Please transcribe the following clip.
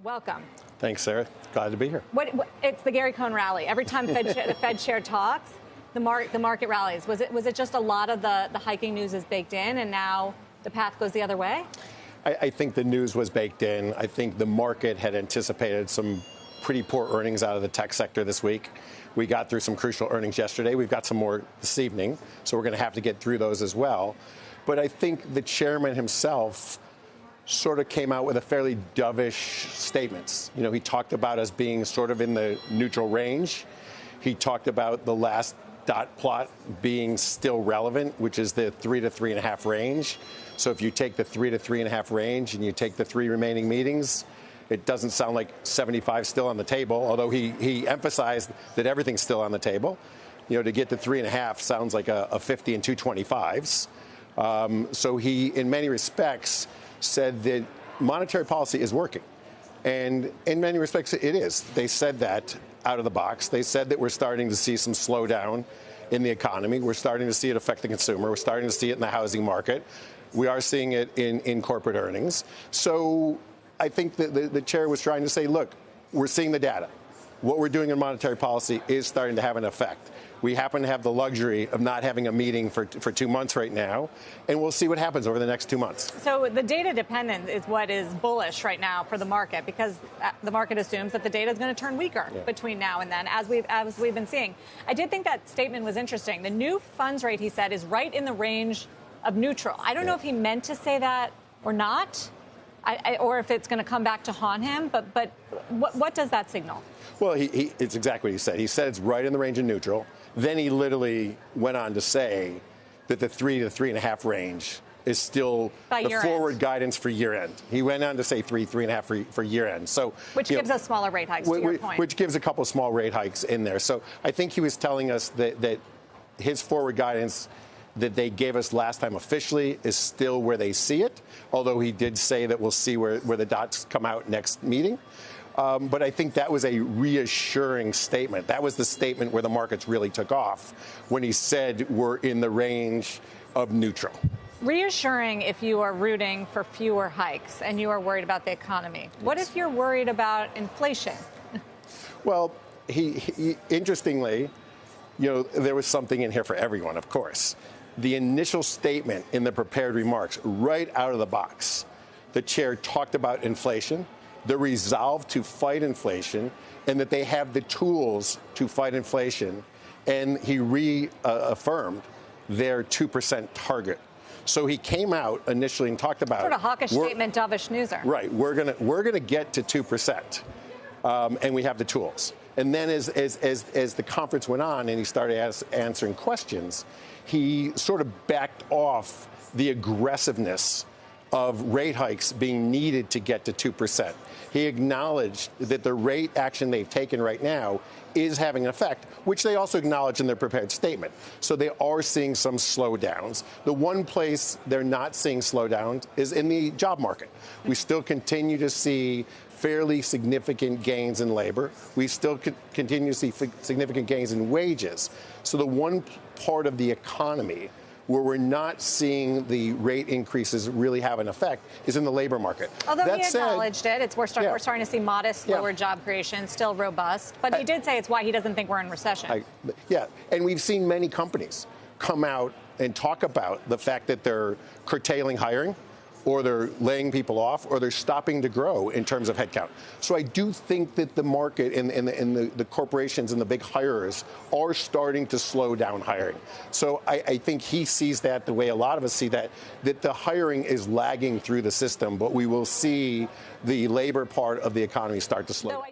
Welcome. Thanks, Sarah. Glad to be here. It's the Gary Cohn rally. Every time the Fed chair talks, the market rallies. Was it just a lot of the hiking news is baked in, and now the path goes the other way? I think the news was baked in. I think the market had anticipated some pretty poor earnings out of the tech sector this week. We got through some crucial earnings yesterday. We've got some more this evening, so we're going to have to get through those as well. But I think the chairman himself sort of came out with a fairly dovish statements. You know, he talked about us being sort of in the neutral range. He talked about the last dot plot being still relevant, which is the 3 to 3.5 range. So if you take the 3 to 3.5 range and you take the 3 remaining meetings, it doesn't sound like 75 still on the table, although he emphasized that everything's still on the table. You know, to get to 3.5 sounds like a 50 and 225s. So he, in many respects, said that monetary policy is working. And in many respects, it is. They said that out of the box. They said that we're starting to see some slowdown in the economy. We're starting to see it affect the consumer. We're starting to see it in the housing market. We are seeing it in corporate earnings. So I think that the chair was trying to say, look, we're seeing the data. What we're doing in monetary policy is starting to have an effect. We happen to have the luxury of not having a meeting for 2 months right now, and we'll see what happens over the next 2 months. So the data dependent is what is bullish right now for the market, because the market assumes that the data is going to turn weaker between now and then, as we've been seeing. I did think that statement was interesting. The new funds rate, he said, is right in the range of neutral. I don't know if he meant to say that or not, or if it's going to come back to haunt him, but what does that signal? Well, it's exactly what he said. He said it's right in the range of neutral. Then he literally went on to say that the 3 to 3.5 range is still the forward guidance for year end. He went on to say 3.5 for year end. So, which gives us smaller rate hikes, to your point. Which gives a couple small rate hikes in there. So I think he was telling us that his forward guidance that they gave us last time officially is still where they see it, although he did say that we'll see where the dots come out next meeting. But I think that was a reassuring statement. That was the statement where the markets really took off when he said we're in the range of neutral. Reassuring if you are rooting for fewer hikes and you are worried about the economy. Yes. What if you're worried about inflation? Well, he interestingly, you know, there was something in here for everyone, of course. The initial statement in the prepared remarks, right out of the box, the chair talked about inflation, the resolve to fight inflation, and that they have the tools to fight inflation. And he reaffirmed their 2% target. So he came out initially and talked about sort of hawkish statement, dovish newser. Right. We're gonna get to 2%, and we have the tools. And then as the conference went on and he started answering questions, he sort of backed off the aggressiveness of rate hikes being needed to get to 2%. He acknowledged that the rate action they've taken right now is having an effect, which they also acknowledged in their prepared statement. So they are seeing some slowdowns. The one place they're not seeing slowdowns is in the job market. We still continue to see fairly significant gains in labor. We still continue to see significant gains in wages. So the one part of the economy where we're not seeing the rate increases really have an effect is in the labor market. Although he acknowledged it, we're starting to see modest lower job creation, still robust. But he did say it's why he doesn't think we're in recession. And we've seen many companies come out and talk about the fact that they're curtailing hiring, or they're laying people off, or they're stopping to grow in terms of headcount. So I do think that the market and the corporations and the big hirers are starting to slow down hiring. So I think he sees that the way a lot of us see that the hiring is lagging through the system, but we will see the labor part of the economy start to slow down.